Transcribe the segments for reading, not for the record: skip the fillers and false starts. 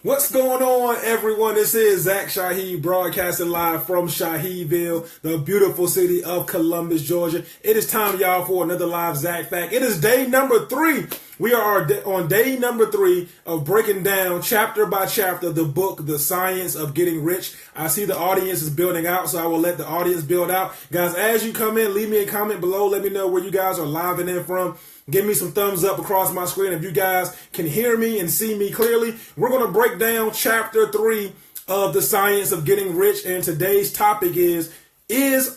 What's going on, everyone? This is Zak Shahid broadcasting live from Shahidville, the beautiful city of Columbus, Georgia. It is time, y'all, for another live Zak Fact. It is day number 3. We are on day number 3 of breaking down chapter by chapter the book, The Science of Getting Rich. I see the audience is building out, so I will let the audience build out. Guys, as you come in, leave me a comment below. Let me know where you guys are live and in from. Give me some thumbs up across my screen if you guys can hear me and see me clearly. We're going to break down chapter 3 of The Science of Getting Rich, and today's topic is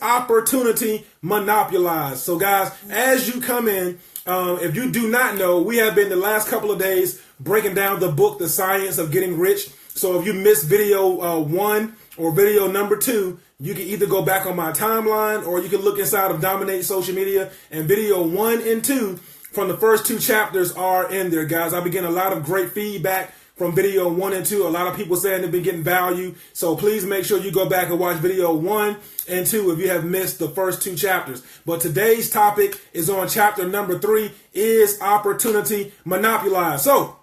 opportunity monopolized? So guys, as you come in, if you do not know, we have been the last couple of days breaking down the book, The Science of Getting Rich. So if you missed video 1 or video number 2, you can either go back on my timeline or you can look inside of Dominate Social Media, and video 1 and 2 from the first 2 chapters are in there, guys. I've been getting a lot of great feedback from video 1 and 2. A lot of people saying they've been getting value. So please make sure you go back and watch video 1 and 2 if you have missed the first 2 chapters. But today's topic is on chapter number 3, is opportunity monopolized? So,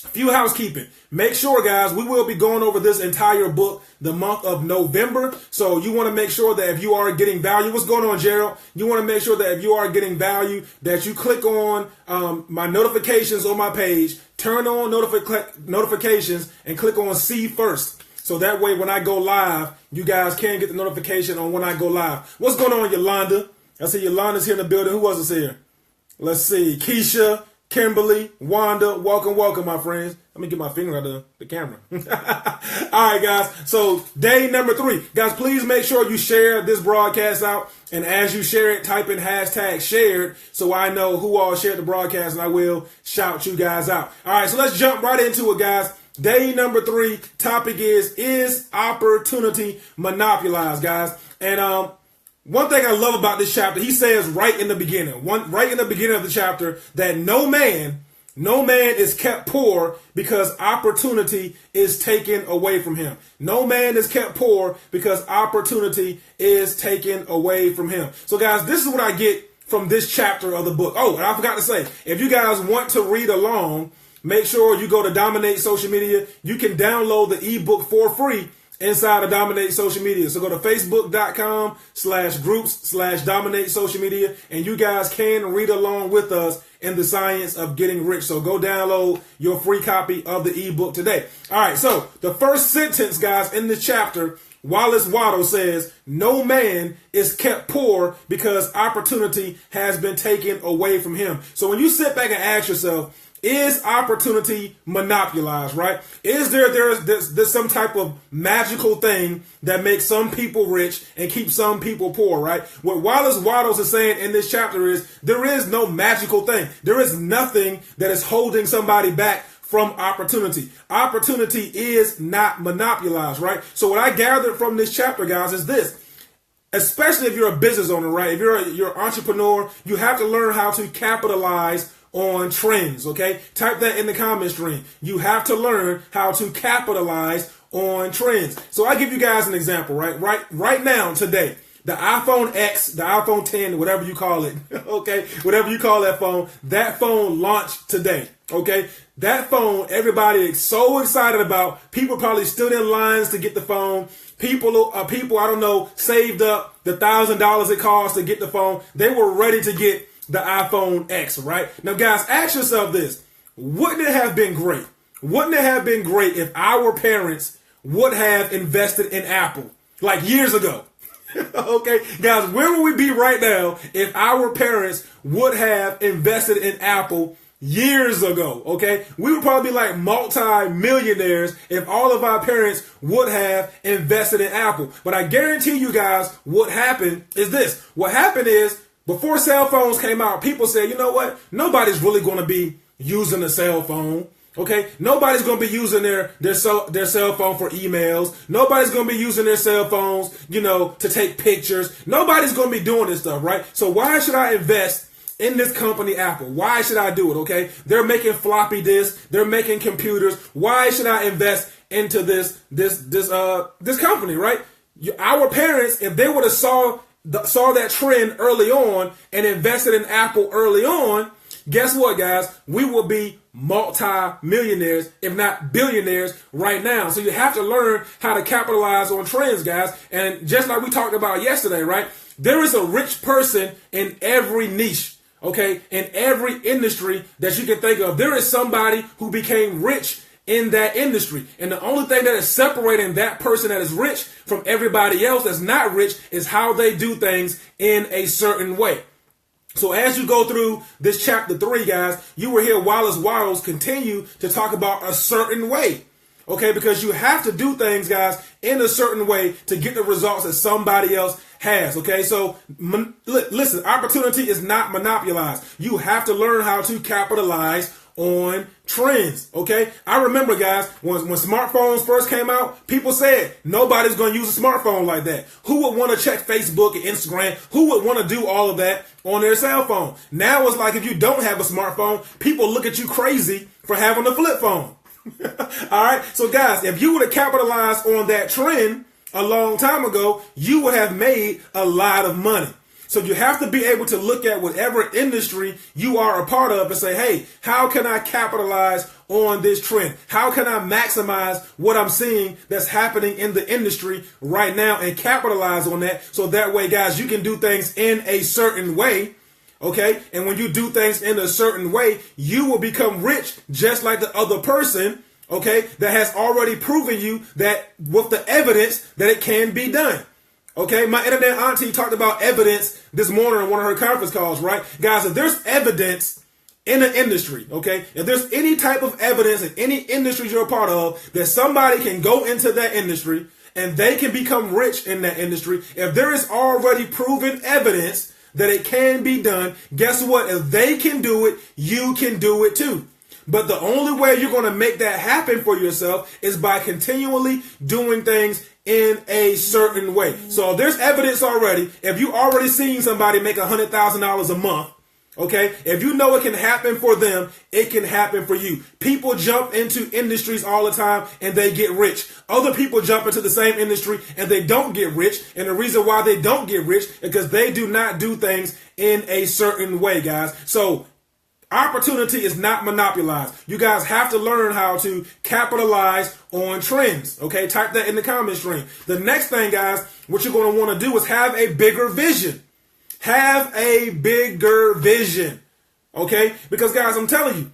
a few housekeeping. Make sure, guys, we will be going over this entire book the month of November. So you want to make sure that if you are getting value, what's going on, Gerald? You want to make sure that if you are getting value, that you click on my notifications on my page, turn on notifications, and click on see first. So that way, when I go live, you guys can get the notification on when I go live. What's going on, Yolanda? I see Yolanda's here in the building. Who else is here? Let's see. Keisha, Kimberly, Wanda, welcome, my friends. Let me get my finger out of the camera. All right, guys. So day number 3. Guys, please make sure you share this broadcast out. And as you share it, type in hashtag shared so I know who all shared the broadcast, and I will shout you guys out. All right, so let's jump right into it, guys. Day number 3 topic is opportunity monopolized, guys? And one thing I love about this chapter, he says right in the beginning of the chapter, that no man is kept poor because opportunity is taken away from him. No man is kept poor because opportunity is taken away from him. So guys, this is what I get from this chapter of the book. Oh, and I forgot to say, if you guys want to read along, make sure you go to Dominate Social Media. You can download the ebook for free inside of Dominate Social Media. So go to facebook.com/groups/Dominate Social Media, and you guys can read along with us in the science of getting rich. So go download your free copy of the ebook today. All right, so the first sentence, guys, in this chapter, Wattles says, no man is kept poor because opportunity has been taken away from him. So when you sit back and ask yourself, is opportunity monopolized, right? Is there's some type of magical thing that makes some people rich and keeps some people poor, right? What Wattles is saying in this chapter is there is no magical thing. There is nothing that is holding somebody back from opportunity. Opportunity is not monopolized, right? So what I gathered from this chapter, guys, is this. Especially if you're a business owner, right? If you're an entrepreneur, you have to learn how to capitalize on trends, okay? Type that in the comment stream. You have to learn how to capitalize on trends. So I give you guys an example, right now, today, the iPhone X, the iPhone 10, whatever you call it, okay? Whatever you call that phone launched today, okay? That phone, everybody is so excited about. People probably stood in lines to get the phone. People, I don't know, saved up the $1,000 it cost to get the phone. They were ready to get the iPhone X, right? Now, guys, ask yourself this. Wouldn't it have been great? Wouldn't it have been great if our parents would have invested in Apple like years ago? Okay, guys, where would we be right now if our parents would have invested in Apple years ago? Okay, we would probably be like multi-millionaires if all of our parents would have invested in Apple. But I guarantee you guys, what happened is this. What happened is, before cell phones came out, people said, you know what? Nobody's really going to be using a cell phone. Okay? Nobody's going to be using their cell phone for emails. Nobody's going to be using their cell phones, to take pictures. Nobody's going to be doing this stuff, right? So why should I invest in this company, Apple? Why should I do it? Okay? They're making floppy disks. They're making computers. Why should I invest into this company, right? Our parents, if they would have saw that trend early on and invested in Apple early on, guess what, guys? We will be multi-millionaires, if not billionaires right now. So you have to learn how to capitalize on trends, guys. And just like we talked about yesterday, right? There is a rich person in every niche. Okay, in every industry that you can think of, there is somebody who became rich in that industry. And the only thing that is separating that person that is rich from everybody else that's not rich is how they do things in a certain way. So as you go through this chapter 3, guys, you will hear Wattles continue to talk about a certain way. Okay, because you have to do things, guys, in a certain way to get the results that somebody else has. Okay, so listen, opportunity is not monopolized. You have to learn how to capitalize on trends. Okay, I remember, guys, when smartphones first came out, people said nobody's going to use a smartphone like that. Who would want to check Facebook and Instagram? Who would want to do all of that on their cell phone? Now it's like if you don't have a smartphone, people look at you crazy for having a flip phone. All right. So guys, if you would have capitalized on that trend a long time ago, you would have made a lot of money. So you have to be able to look at whatever industry you are a part of and say, hey, how can I capitalize on this trend? How can I maximize what I'm seeing that's happening in the industry right now and capitalize on that? So that way, guys, you can do things in a certain way. Okay, and when you do things in a certain way, you will become rich just like the other person, okay, that has already proven you that with the evidence that it can be done. Okay, my internet auntie talked about evidence this morning on one of her conference calls, right? Guys, if there's evidence in an industry, okay, if there's any type of evidence in any industry you're a part of that somebody can go into that industry and they can become rich in that industry, if there is already proven evidence that it can be done, guess what? If they can do it, you can do it too. But the only way you're going to make that happen for yourself is by continually doing things in a certain way. So there's evidence already. If you already seen somebody make $100,000 a month, okay, if you know it can happen for them, it can happen for you. People jump into industries all the time and they get rich. Other people jump into the same industry and they don't get rich. And the reason why they don't get rich is because they do not do things in a certain way, guys. So opportunity is not monopolized. You guys have to learn how to capitalize on trends. Okay, type that in the comment stream. The next thing, guys, what you're going to want to do is have a bigger vision. Have a bigger vision. Okay, because guys, I'm telling you,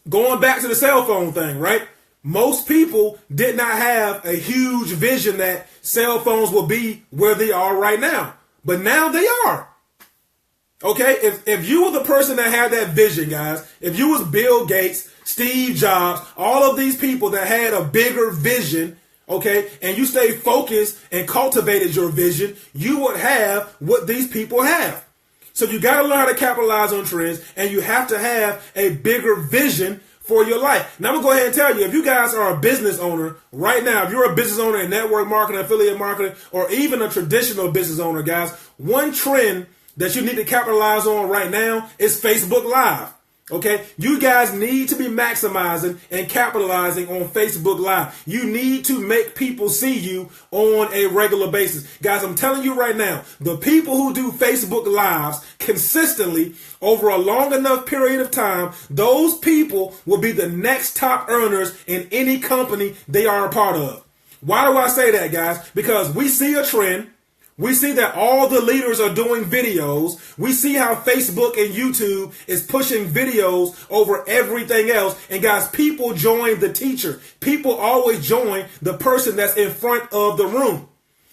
going back to the cell phone thing, right? Most people did not have a huge vision that cell phones will be where they are right now. But now they are. Okay, if you were the person that had that vision, guys, if you was Bill Gates, Steve Jobs, all of these people that had a bigger vision, okay, and you stayed focused and cultivated your vision, you would have what these people have. So you got to learn how to capitalize on trends, and you have to have a bigger vision for your life. Now I'm going to go ahead and tell you, if you guys are a business owner right now, if you're a business owner in network marketing, affiliate marketing, or even a traditional business owner, guys, one trend that you need to capitalize on right now is Facebook Live. Okay, you guys need to be maximizing and capitalizing on Facebook Live. You need to make people see you on a regular basis. Guys, I'm telling you right now, the people who do Facebook Lives consistently over a long enough period of time, those people will be the next top earners in any company they are a part of. Why do I say that, guys? Because we see a trend. We see that all the leaders are doing videos. We see how Facebook and YouTube is pushing videos over everything else. And guys, people join the teacher. People always join the person that's in front of the room.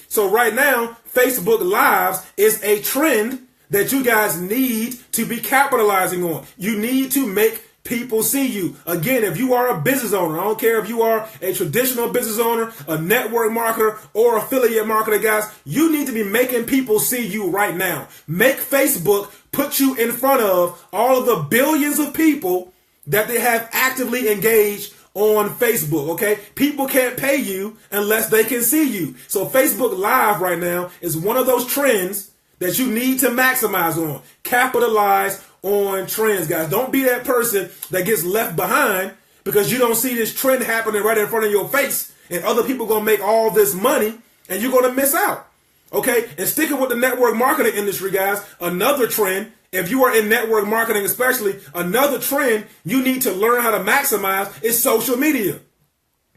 So right now, Facebook Lives is a trend that you guys need to be capitalizing on. You need to make people see you. Again, if you are a business owner, I don't care if you are a traditional business owner, a network marketer, or affiliate marketer, guys, you need to be making people see you right now. Make Facebook put you in front of all of the billions of people that they have actively engaged on Facebook, okay? People can't pay you unless they can see you. So Facebook Live right now is one of those trends that you need to maximize on. Capitalize on trends, guys. Don't be that person that gets left behind because you don't see this trend happening right in front of your face and other people going to make all this money and you're going to miss out. Okay? And sticking with the network marketing industry, guys, another trend If you are in network marketing, especially, another trend you need to learn how to maximize is social media.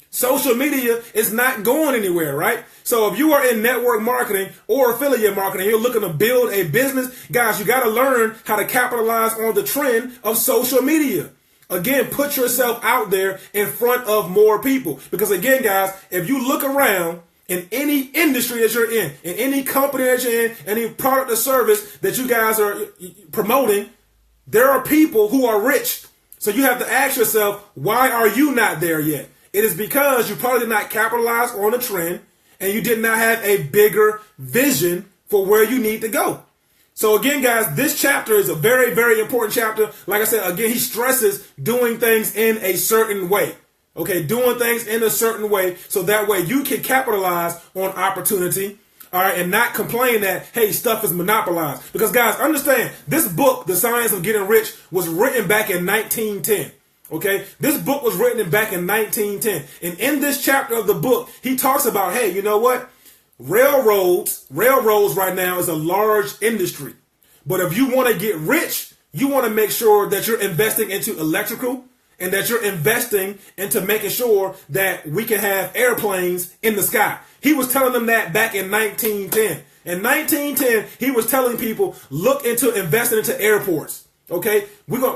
Social media is not going anywhere, right? So if you are in network marketing or affiliate marketing, you're looking to build a business, guys, you got to learn how to capitalize on the trend of social media. Again, put yourself out there in front of more people. Because again, guys, if you look around in any industry that you're in any company that you're in, any product or service that you guys are promoting, there are people who are rich. So you have to ask yourself, why are you not there yet? It is because you probably did not capitalize on a trend and you did not have a bigger vision for where you need to go. So again, guys, this chapter is a very, very important chapter. Like I said, again, he stresses doing things in a certain way. Okay, doing things in a certain way so that way you can capitalize on opportunity, all right, and not complain that, hey, stuff is monopolized. Because, guys, understand, this book, The Science of Getting Rich, was written back in 1910. Okay, this book was written back in 1910. And in this chapter of the book, he talks about, hey, you know what? Railroads right now is a large industry. But if you want to get rich, you want to make sure that you're investing into electrical and that you're investing into making sure that we can have airplanes in the sky. He was telling them that back in 1910. In 1910, he was telling people, look into investing into airports. Okay,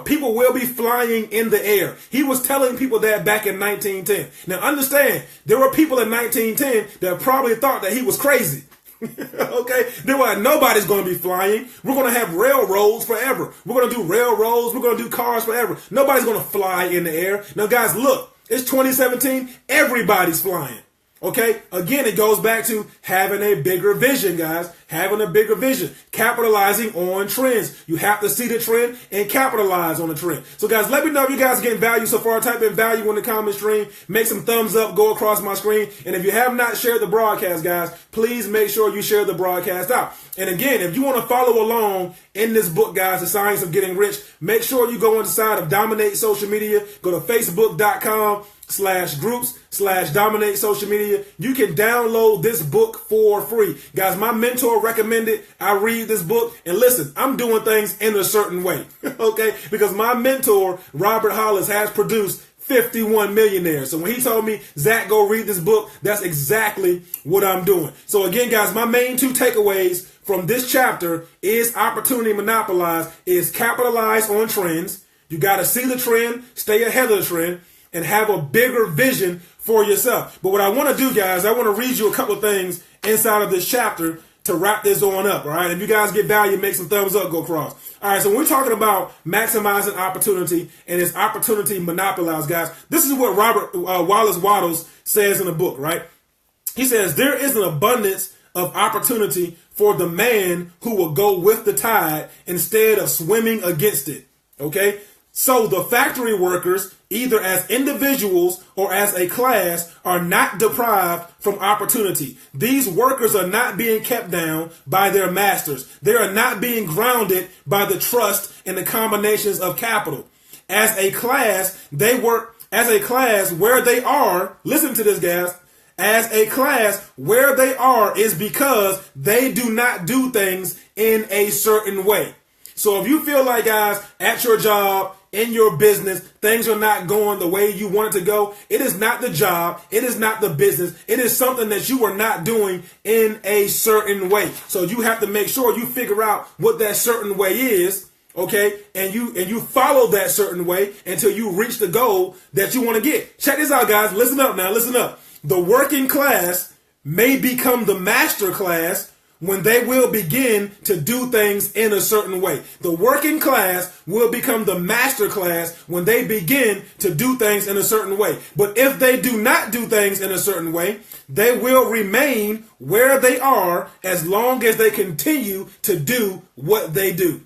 people will be flying in the air. He was telling people that back in 1910. Now understand, there were people in 1910 that probably thought that he was crazy. Okay, they were like, nobody's going to be flying. We're going to have railroads forever. We're going to do railroads. We're going to do cars forever. Nobody's going to fly in the air. Now, guys, look, it's 2017. Everybody's flying. Okay, again, it goes back to having a bigger vision, guys. Having a bigger vision, capitalizing on trends. You have to see the trend and capitalize on the trend. So, guys, let me know if you guys are getting value so far. Type in value in the comment stream. Make some thumbs up. Go across my screen. And if you have not shared the broadcast, guys, please make sure you share the broadcast out. And again, if you want to follow along in this book, guys, The Science of Getting Rich, make sure you go inside of Dominate Social Media. Go to facebook.com/groups/dominate social media. You can download this book for free. Guys, my mentor recommended I read this book. And listen, I'm doing things in a certain way. Okay? Because my mentor, Robert Hollis, has produced 51 millionaires. So when he told me, Zach, go read this book, that's exactly what I'm doing. So again, guys, my main two takeaways from this chapter is opportunity monopolized, is capitalize on trends. You got to see the trend, stay ahead of the trend, and have a bigger vision for yourself. But what I want to do, guys, I want to read you a couple of things inside of this chapter to wrap this on up, all right? If you guys get value, make some thumbs up, go across. All right, so when we're talking about maximizing opportunity and it's opportunity monopolized, guys, this is what Wallace Wattles says in the book, right? He says, there is an abundance of opportunity for the man who will go with the tide instead of swimming against it, okay? So the factory workers, either as individuals or as a class, are not deprived from opportunity. These workers are not being kept down by their masters. They are not being grounded by the trust in the combinations of capital. As a class, they work as a class where they are. Listen to this, guys. As a class, where they are is because they do not do things in a certain way. So if you feel like, guys, at your job, in your business, things are not going the way you want it to go, it is not the job, it is not the business, it is something that you are not doing in a certain way. So you have to make sure you figure out what that certain way is, okay, and you follow that certain way until you reach the goal that you want to get. Check this out, guys. Listen up now, listen up. The working class may become the master class when they will begin to do things in a certain way. The working class will become the master class when they begin to do things in a certain way. But if they do not do things in a certain way, they will remain where they are as long as they continue to do what they do.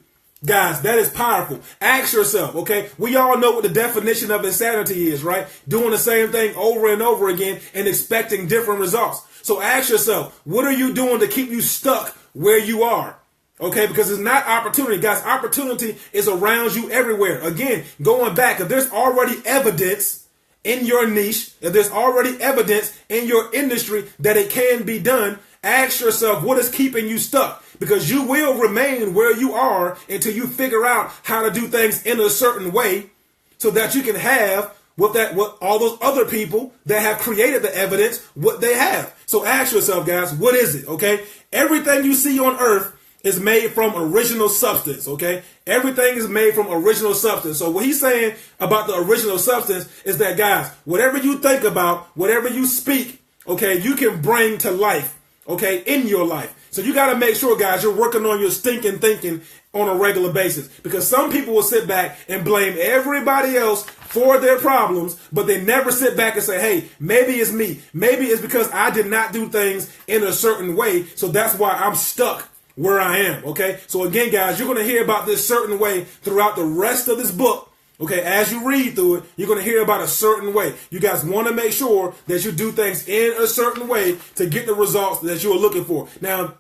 Guys, that is powerful. Ask yourself, okay? We all know what the definition of insanity is, right? Doing the same thing over and over again and expecting different results. So ask yourself, what are you doing to keep you stuck where you are? Okay, because it's not opportunity. Guys, opportunity is around you everywhere. Again, going back, if there's already evidence in your niche, if there's already evidence in your industry that it can be done, ask yourself what is keeping you stuck, because you will remain where you are until you figure out how to do things in a certain way so that you can have what all those other people that have created the evidence, what they have. So ask yourself, guys, what is it? Okay. Everything you see on earth is made from original substance. Okay. Everything is made from original substance. So what he's saying about the original substance is that, guys, whatever you think about, whatever you speak, okay, you can bring to life, okay, in your life. So you got to make sure, guys, you're working on your stinking thinking on a regular basis, because some people will sit back and blame everybody else for their problems, but they never sit back and say, hey, maybe it's me. Maybe it's because I did not do things in a certain way, so that's why I'm stuck where I am, okay? So again, guys, you're going to hear about this certain way throughout the rest of this book. Okay, as you read through it, you're going to hear about a certain way. You guys want to make sure that you do things in a certain way to get the results that you are looking for. Now,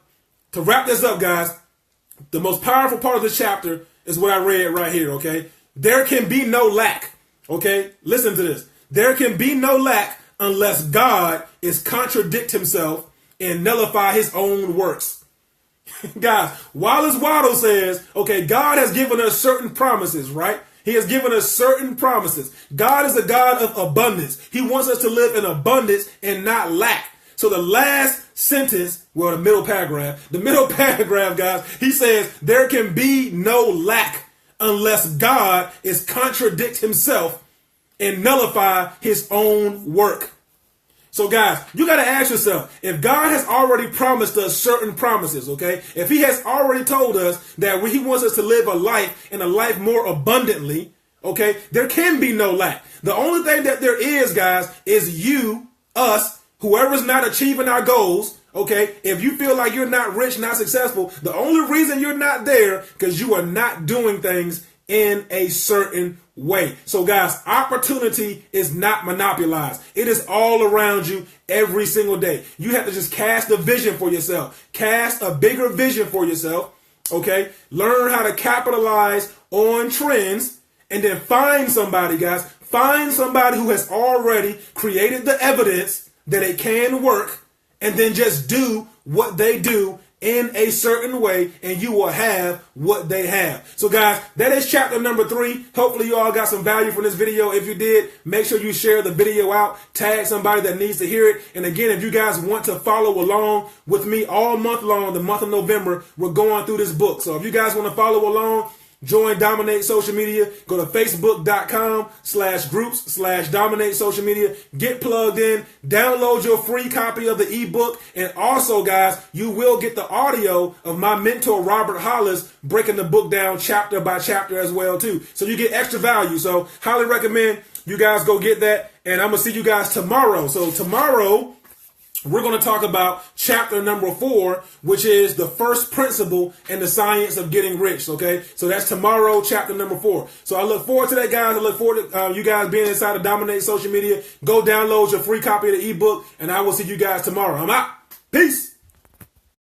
to wrap this up, guys, the most powerful part of this chapter is what I read right here, okay? There can be no lack, okay? Listen to this. There can be no lack unless God is contradict himself and nullify his own works. Guys, Wattles says, okay, God has given us certain promises, right? He has given us certain promises. God is a God of abundance. He wants us to live in abundance and not lack. So the last sentence, well, the middle paragraph, guys, he says there can be no lack unless God is contradict himself and nullify his own work. So guys, you got to ask yourself, if God has already promised us certain promises, okay, if he has already told us that he wants us to live a life and a life more abundantly, okay, there can be no lack. The only thing that there is, guys, is you, us, whoever's not achieving our goals, okay, if you feel like you're not rich, not successful, the only reason you're not there because you are not doing things in a certain way. So guys, opportunity is not monopolized. It is all around you every single day. You have to just cast a vision for yourself. Cast a bigger vision for yourself. Okay. Learn how to capitalize on trends, and then find somebody, guys. Find somebody who has already created the evidence that it can work, and then just do what they do in a certain way, and you will have what they have. So guys, that is chapter number 3. Hopefully you all got some value from this video. If you did, make sure you share the video out, tag somebody that needs to hear it. And again, if you guys want to follow along with me all month long, the month of November, we're going through this book. So if you guys want to follow along, join Dominate Social Media. Go to facebook.com/groups/Dominate Social Media. Get plugged in. Download your free copy of the ebook. And also, guys, you will get the audio of my mentor, Robert Hollis, breaking the book down chapter by chapter as well, too. So you get extra value. So highly recommend you guys go get that. And I'm going to see you guys tomorrow. So tomorrow, we're going to talk about chapter number 4, which is the first principle in the science of getting rich. Okay, so that's tomorrow, chapter number 4. So I look forward to that, guys. I look forward to you guys being inside of Dominate Social Media. Go download your free copy of the ebook, and I will see you guys tomorrow. I'm out. Peace.